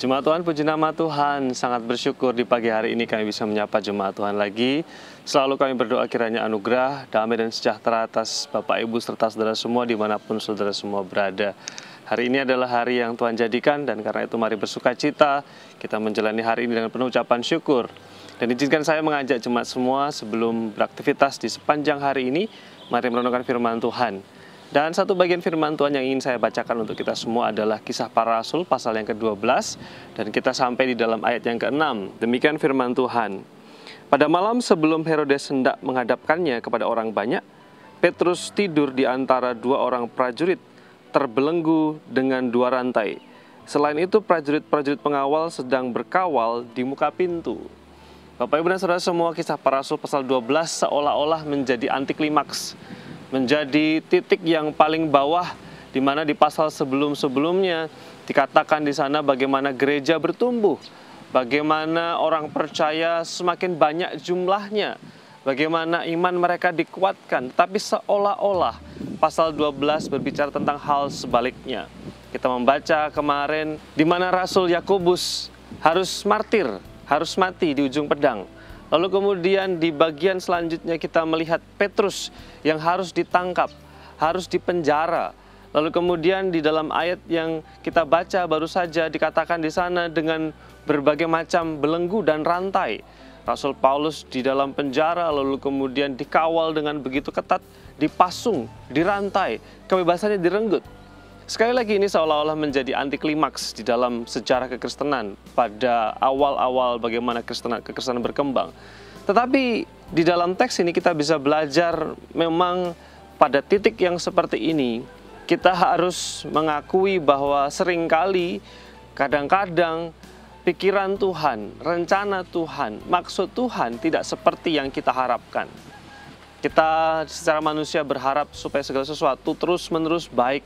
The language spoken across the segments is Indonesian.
Jemaat Tuhan, puji nama Tuhan. Sangat bersyukur di pagi hari ini kami bisa menyapa jemaat Tuhan lagi. Selalu kami berdoa kiranya anugerah, damai dan sejahtera atas Bapak Ibu serta saudara semua dimanapun saudara semua berada. Hari ini adalah hari yang Tuhan jadikan dan karena itu mari bersuka cita. Kita menjalani hari ini dengan penuh ucapan syukur. Dan izinkan saya mengajak jemaat semua sebelum beraktivitas di sepanjang hari ini, mari merenungkan firman Tuhan. Dan satu bagian firman Tuhan yang ingin saya bacakan untuk kita semua adalah Kisah Para Rasul pasal yang ke-12 dan kita sampai di dalam ayat yang ke-6. Demikian firman Tuhan. Pada malam sebelum Herodes hendak menghadapkannya kepada orang banyak, Petrus tidur di antara dua orang prajurit, terbelenggu dengan dua rantai. Selain itu prajurit-prajurit pengawal sedang berkawal di muka pintu. Bapak Ibu dan Saudara semua, Kisah Para Rasul pasal 12 seolah-olah menjadi anti klimaks, menjadi titik yang paling bawah, di mana di pasal sebelum-sebelumnya dikatakan di sana bagaimana gereja bertumbuh, bagaimana orang percaya semakin banyak jumlahnya, bagaimana iman mereka dikuatkan. Tapi seolah-olah pasal 12 berbicara tentang hal sebaliknya. Kita membaca kemarin di mana Rasul Yakobus harus martir, harus mati di ujung pedang. Lalu kemudian di bagian selanjutnya kita melihat Petrus yang harus ditangkap, harus dipenjara. Lalu kemudian di dalam ayat yang kita baca baru saja dikatakan di sana dengan berbagai macam belenggu dan rantai. Rasul Paulus di dalam penjara lalu kemudian dikawal dengan begitu ketat, dipasung, dirantai, kebebasannya direnggut. Sekali lagi ini seolah-olah menjadi anti klimaks di dalam sejarah kekristenan pada awal-awal bagaimana kekristenan berkembang. Tetapi di dalam teks ini kita bisa belajar memang pada titik yang seperti ini kita harus mengakui bahwa seringkali kadang-kadang pikiran Tuhan, rencana Tuhan, maksud Tuhan tidak seperti yang kita harapkan. Kita secara manusia berharap supaya segala sesuatu terus-menerus baik,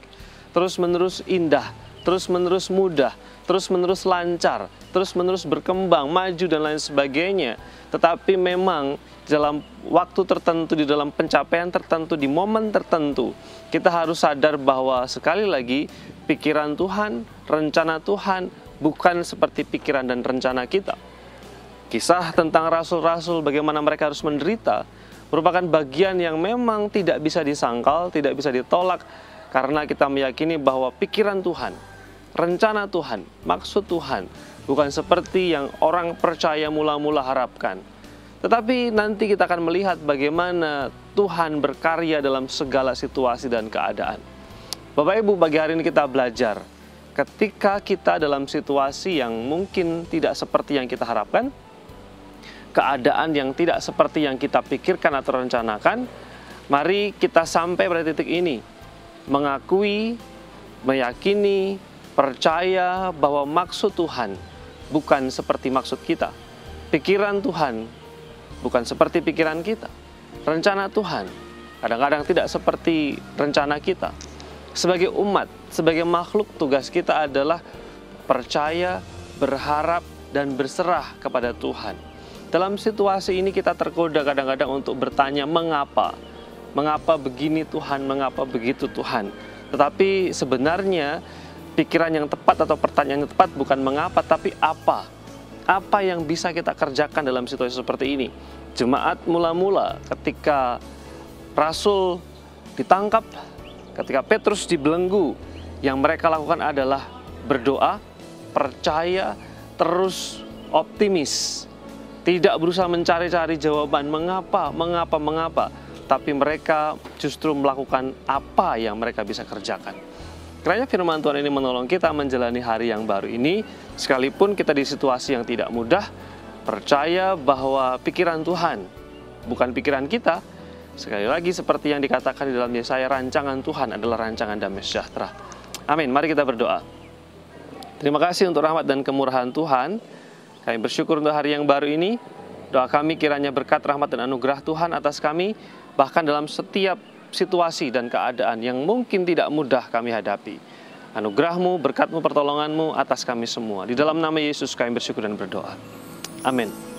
terus-menerus indah, terus-menerus mudah, terus-menerus lancar, terus-menerus berkembang, maju dan lain sebagainya. Tetapi memang dalam waktu tertentu, di dalam pencapaian tertentu, di momen tertentu, kita harus sadar bahwa sekali lagi pikiran Tuhan, rencana Tuhan bukan seperti pikiran dan rencana kita. Kisah tentang rasul-rasul bagaimana mereka harus menderita merupakan bagian yang memang tidak bisa disangkal, tidak bisa ditolak, karena kita meyakini bahwa pikiran Tuhan, rencana Tuhan, maksud Tuhan bukan seperti yang orang percaya mula-mula harapkan. Tetapi nanti kita akan melihat bagaimana Tuhan berkarya dalam segala situasi dan keadaan. Bapak Ibu, pagi hari ini kita belajar ketika kita dalam situasi yang mungkin tidak seperti yang kita harapkan, keadaan yang tidak seperti yang kita pikirkan atau rencanakan, mari kita sampai pada titik ini, mengakui, meyakini, percaya bahwa maksud Tuhan bukan seperti maksud kita. Pikiran Tuhan bukan seperti pikiran kita. Rencana Tuhan kadang-kadang tidak seperti rencana kita. Sebagai umat, sebagai makhluk, tugas kita adalah percaya, berharap, dan berserah kepada Tuhan. Dalam situasi ini kita tergoda kadang-kadang untuk bertanya mengapa. Mengapa begini Tuhan, mengapa begitu Tuhan. Tetapi sebenarnya pikiran yang tepat atau pertanyaan yang tepat bukan mengapa, tapi apa. Apa yang bisa kita kerjakan dalam situasi seperti ini. Jemaat mula-mula ketika Rasul ditangkap, ketika Petrus dibelenggu, yang mereka lakukan adalah berdoa, percaya, terus optimis. Tidak berusaha mencari-cari jawaban mengapa. Tapi mereka justru melakukan apa yang mereka bisa kerjakan. Kiranya firman Tuhan ini menolong kita menjalani hari yang baru ini, sekalipun kita di situasi yang tidak mudah, percaya bahwa pikiran Tuhan bukan pikiran kita. Sekali lagi seperti yang dikatakan di dalam Yesaya, rancangan Tuhan adalah rancangan damai sejahtera. Amin. Mari kita berdoa. Terima kasih untuk rahmat dan kemurahan Tuhan. Kami bersyukur untuk hari yang baru ini. Doa kami kiranya berkat rahmat dan anugerah Tuhan atas kami bahkan dalam setiap situasi dan keadaan yang mungkin tidak mudah kami hadapi. Anugerah-Mu, berkat-Mu, pertolongan-Mu atas kami semua. Di dalam nama Yesus kami bersyukur dan berdoa. Amin.